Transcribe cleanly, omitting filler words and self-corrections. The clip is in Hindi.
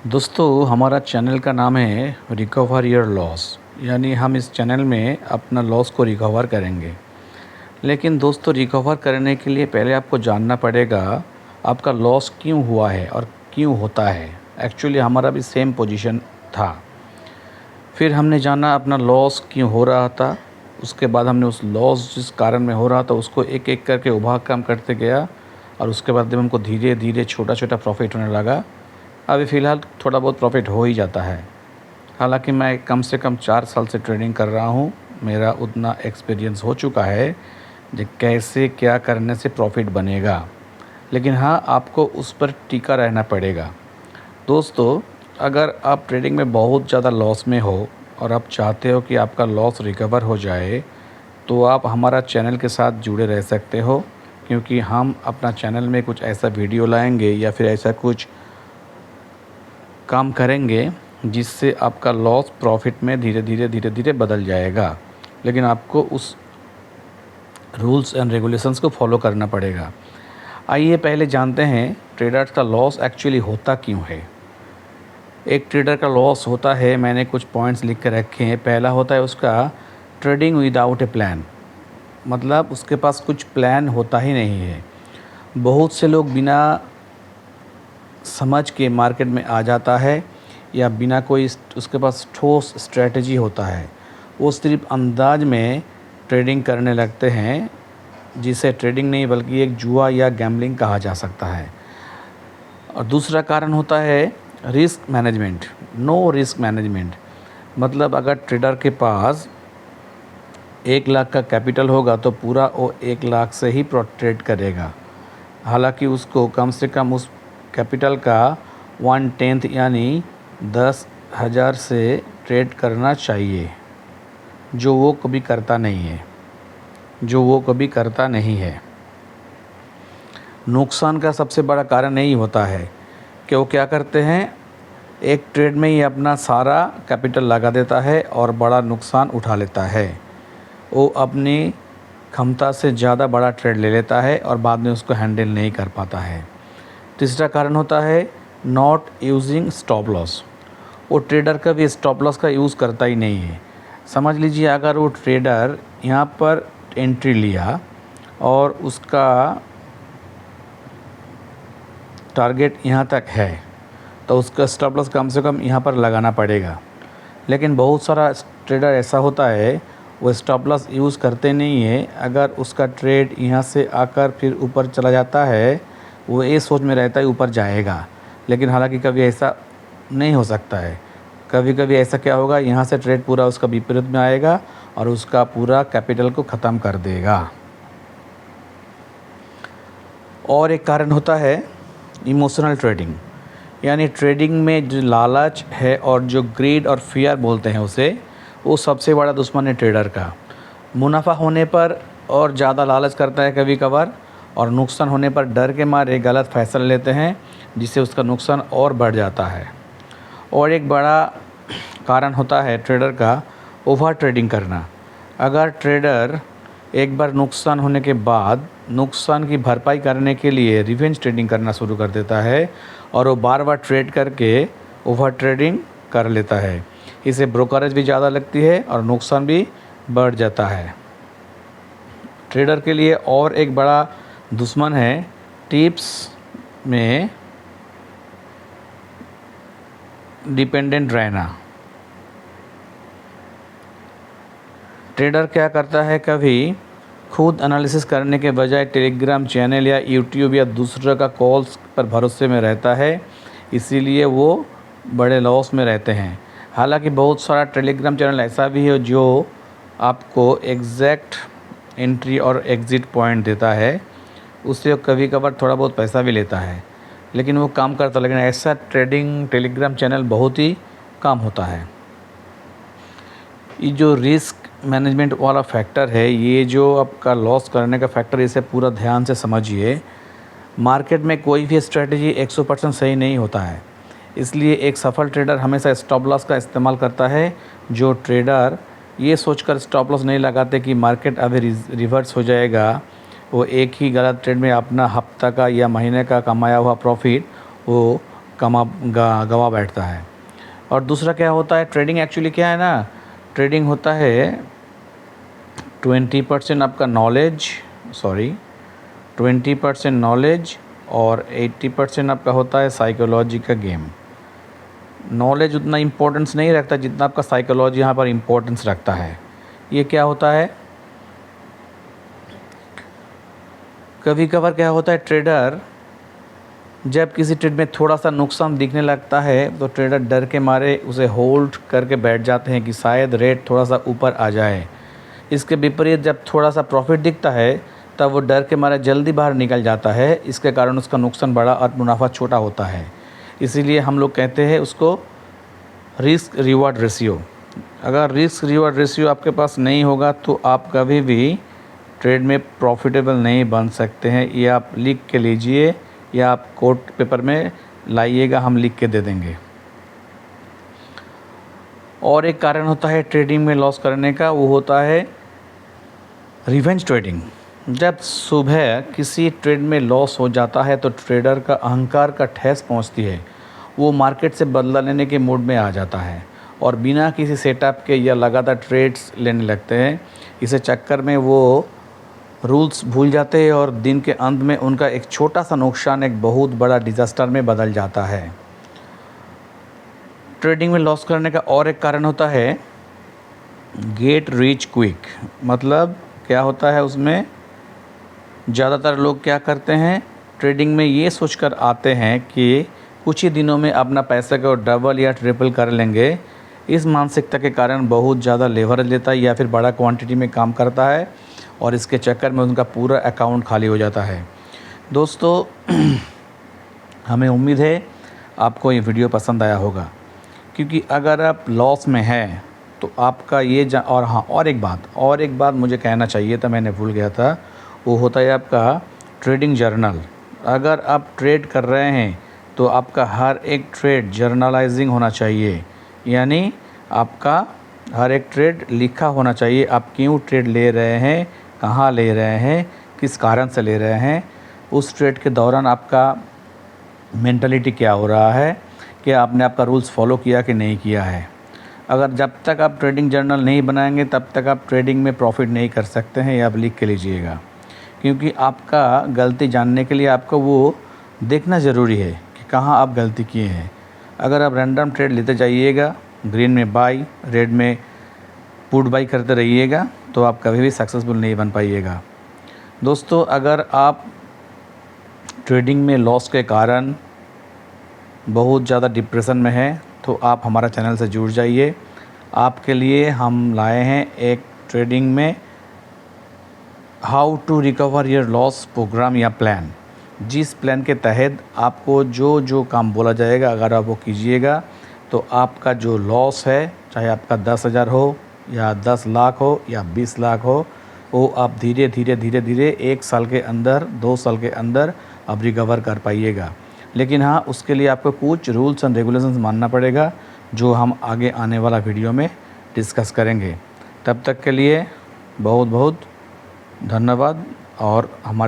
दोस्तों, हमारा चैनल का नाम है रिकवर योर लॉस। यानी हम इस चैनल में अपना लॉस को रिकवर करेंगे। लेकिन दोस्तों, रिकवर करने के लिए पहले आपको जानना पड़ेगा आपका लॉस क्यों हुआ है और क्यों होता है। एक्चुअली हमारा भी सेम पोजीशन था। फिर हमने जाना अपना लॉस क्यों हो रहा था। उसके बाद हमने उस लॉस जिस कारण में हो रहा था उसको एक एक करके कम करते गया, और उसके बाद जब हमको धीरे धीरे छोटा छोटा प्रॉफिट होने लगा। अभी फ़िलहाल थोड़ा बहुत प्रॉफिट हो ही जाता है। हालांकि मैं कम से कम 4 साल से ट्रेडिंग कर रहा हूँ। मेरा उतना एक्सपीरियंस हो चुका है कि कैसे क्या करने से प्रॉफिट बनेगा। लेकिन हाँ, आपको उस पर टिका रहना पड़ेगा। दोस्तों, अगर आप ट्रेडिंग में बहुत ज़्यादा लॉस में हो और आप चाहते हो कि आपका लॉस रिकवर हो जाए, तो आप हमारा चैनल के साथ जुड़े रह सकते हो, क्योंकि हम अपना चैनल में कुछ ऐसा वीडियो लाएंगे या फिर ऐसा कुछ काम करेंगे जिससे आपका लॉस प्रॉफिट में धीरे धीरे बदल जाएगा। लेकिन आपको उस रूल्स एंड रेगुलेशंस को फॉलो करना पड़ेगा। आइए पहले जानते हैं ट्रेडर्स का लॉस एक्चुअली होता क्यों है। एक ट्रेडर का लॉस होता है, मैंने कुछ पॉइंट्स लिख के रखे हैं। पहला होता है उसका ट्रेडिंग विदाउट ए प्लान। मतलब उसके पास कुछ प्लान होता ही नहीं है। बहुत से लोग बिना समझ के मार्केट में आ जाता है, या बिना कोई उसके पास ठोस स्ट्रेटजी होता है। वो सिर्फ अंदाज में ट्रेडिंग करने लगते हैं, जिसे ट्रेडिंग नहीं बल्कि एक जुआ या गैम्बलिंग कहा जा सकता है। और दूसरा कारण होता है risk management. No risk management. मतलब अगर ट्रेडर के पास 1 लाख का कैपिटल होगा तो पूरा वो 1 लाख से ही ट्रेड करेगा। हालांकि उसको कम से कम उस कैपिटल का 1/10 यानी 10,000 से ट्रेड करना चाहिए, जो वो कभी करता नहीं है। नुकसान का सबसे बड़ा कारण यही होता है कि वो क्या करते हैं, एक ट्रेड में ही अपना सारा कैपिटल लगा देता है और बड़ा नुकसान उठा लेता है। वो अपनी क्षमता से ज़्यादा बड़ा ट्रेड ले लेता है और बाद में उसको हैंडल नहीं कर पाता है। तीसरा कारण होता है नॉट यूजिंग स्टॉप लॉस। वो ट्रेडर कभी स्टॉप लॉस का यूज़ करता ही नहीं है। समझ लीजिए, अगर वो ट्रेडर यहाँ पर एंट्री लिया और उसका टारगेट यहाँ तक है, तो उसका स्टॉप लॉस कम से कम यहाँ पर लगाना पड़ेगा। लेकिन बहुत सारा ट्रेडर ऐसा होता है, वो स्टॉप लॉस यूज़ करते नहीं है। अगर उसका ट्रेड यहाँ से आकर फिर ऊपर चला जाता है, वो ये सोच में रहता है ऊपर जाएगा। लेकिन हालांकि कभी ऐसा नहीं हो सकता है। कभी कभी ऐसा क्या होगा, यहाँ से ट्रेड पूरा उसका विपरीत में आएगा और उसका पूरा कैपिटल को ख़त्म कर देगा। और एक कारण होता है इमोशनल ट्रेडिंग। यानी ट्रेडिंग में जो लालच है और जो ग्रीड और फियर बोलते हैं उसे, वो सबसे बड़ा दुश्मन है ट्रेडर का। मुनाफा होने पर और ज़्यादा लालच करता है कभी कभार, और नुकसान होने पर डर के मारे गलत फैसले लेते हैं, जिससे उसका नुकसान और बढ़ जाता है। और एक बड़ा कारण होता है ट्रेडर का ओवर ट्रेडिंग करना। अगर ट्रेडर एक बार नुकसान होने के बाद नुकसान की भरपाई करने के लिए रिवेंज ट्रेडिंग करना शुरू कर देता है, और वो बार बार ट्रेड करके ओवर ट्रेडिंग कर लेता है। इसे ब्रोकरेज भी ज़्यादा लगती है और नुकसान भी बढ़ जाता है। ट्रेडर के लिए और एक बड़ा दुश्मन है टिप्स में डिपेंडेंट रहना। ट्रेडर क्या करता है, कभी खुद एनालिसिस करने के बजाय टेलीग्राम चैनल या यूट्यूब या दूसरे का कॉल्स पर भरोसे में रहता है, इसीलिए वो बड़े लॉस में रहते हैं। हालांकि बहुत सारा टेलीग्राम चैनल ऐसा भी है जो आपको एग्जैक्ट एंट्री और एग्ज़िट पॉइंट देता है। उससे कभी कभार थोड़ा बहुत पैसा भी लेता है, लेकिन वो काम करता है। लेकिन ऐसा ट्रेडिंग टेलीग्राम चैनल बहुत ही कम होता है। ये जो रिस्क मैनेजमेंट वाला फैक्टर है, ये जो आपका लॉस करने का फैक्टर, इसे पूरा ध्यान से समझिए। मार्केट में कोई भी स्ट्रेटजी 100% सही नहीं होता है। इसलिए एक सफल ट्रेडर हमेशा स्टॉप लॉस का इस्तेमाल करता है। जो ट्रेडर ये सोचकर स्टॉप लॉस नहीं लगाते कि मार्केट अभी रिवर्स हो जाएगा, वो एक ही गलत ट्रेड में अपना हफ्ता का या महीने का कमाया हुआ प्रॉफिट वो गवा बैठता है। और दूसरा क्या होता है, ट्रेडिंग एक्चुअली क्या है ना, ट्रेडिंग होता है 20% आपका नॉलेज, 20% नॉलेज और 80% आपका होता है साइकोलॉजी का गेम। नॉलेज उतना इम्पोर्टेंस नहीं रखता जितना आपका साइकोलॉजी यहाँ पर इम्पोर्टेंस रखता है। ये क्या होता है, कभी कभार क्या होता है, ट्रेडर जब किसी ट्रेड में थोड़ा सा नुकसान दिखने लगता है तो ट्रेडर डर के मारे उसे होल्ड करके बैठ जाते हैं कि शायद रेट थोड़ा सा ऊपर आ जाए। इसके विपरीत जब थोड़ा सा प्रॉफिट दिखता है तब वो डर के मारे जल्दी बाहर निकल जाता है। इसके कारण उसका नुकसान बड़ा और मुनाफा छोटा होता है। इसीलिए हम लोग कहते हैं उसको रिस्क रिवॉर्ड रेशियो। अगर रिस्क रिवॉर्ड रेशियो आपके पास नहीं होगा तो आप कभी भी ट्रेड में प्रॉफिटेबल नहीं बन सकते हैं। ये आप लिख के लीजिए या आप कोर्ट पेपर में लाइएगा, हम लिख के दे देंगे। और एक कारण होता है ट्रेडिंग में लॉस करने का, वो होता है रिवेंज ट्रेडिंग। जब सुबह किसी ट्रेड में लॉस हो जाता है तो ट्रेडर का अहंकार का ठेस पहुंचती है। वो मार्केट से बदला लेने के मूड में आ जाता है और बिना किसी सेटअप के या लगातार ट्रेड्स लेने लगते हैं। इसे चक्कर में वो रूल्स भूल जाते हैं और दिन के अंत में उनका एक छोटा सा नुकसान एक बहुत बड़ा डिज़ास्टर में बदल जाता है। ट्रेडिंग में लॉस करने का और एक कारण होता है गेट रिच क्विक। मतलब क्या होता है, उसमें ज़्यादातर लोग क्या करते हैं, ट्रेडिंग में ये सोचकर आते हैं कि कुछ ही दिनों में अपना पैसे को डबल या ट्रिपल कर लेंगे। इस मानसिकता के कारण बहुत ज़्यादा लेवरेज लेता है या फिर बड़ा क्वांटिटी में काम करता है और इसके चक्कर में उनका पूरा अकाउंट खाली हो जाता है। दोस्तों हमें उम्मीद है आपको ये वीडियो पसंद आया होगा, क्योंकि अगर आप लॉस में हैं तो आपका ये और हाँ, और एक बात मुझे कहना चाहिए था, मैंने भूल गया था। वो होता है आपका ट्रेडिंग जर्नल। अगर आप ट्रेड कर रहे हैं तो आपका हर एक ट्रेड जर्नलाइजिंग होना चाहिए, यानी आपका हर एक ट्रेड लिखा होना चाहिए। आप क्यों ट्रेड ले रहे हैं, कहाँ ले रहे हैं, किस कारण से ले रहे हैं, उस ट्रेड के दौरान आपका मेंटालिटी क्या हो रहा है, कि आपने आपका रूल्स फॉलो किया कि नहीं किया है। अगर जब तक आप ट्रेडिंग जर्नल नहीं बनाएंगे तब तक आप ट्रेडिंग में प्रॉफिट नहीं कर सकते हैं। ये आप लिख के लीजिएगा, क्योंकि आपका गलती जानने के लिए आपको वो देखना ज़रूरी है कि कहाँ आप गलती किए हैं। अगर आप रैंडम ट्रेड लेते जाइएगा, ग्रीन में बाई, रेड में पुट बाई करते रहिएगा, तो आप कभी भी सक्सेसफुल नहीं बन पाइएगा। दोस्तों अगर आप ट्रेडिंग में लॉस के कारण बहुत ज़्यादा डिप्रेशन में हैं तो आप हमारा चैनल से जुड़ जाइए। आपके लिए हम लाए हैं एक ट्रेडिंग में how to recover your loss program या प्लान, जिस प्लान के तहत आपको जो जो काम बोला जाएगा अगर आप वो कीजिएगा तो आपका जो लॉस है, चाहे आपका 10,000 हो या 10 लाख हो या 20 लाख हो, वो आप धीरे धीरे 1 साल के अंदर, 2 साल के अंदर आप रिकवर कर पाइएगा। लेकिन हाँ, उसके लिए आपको कुछ रूल्स एंड रेगुलेशंस मानना पड़ेगा, जो हम आगे आने वाला वीडियो में डिस्कस करेंगे। तब तक के लिए बहुत बहुत धन्यवाद। और हमारे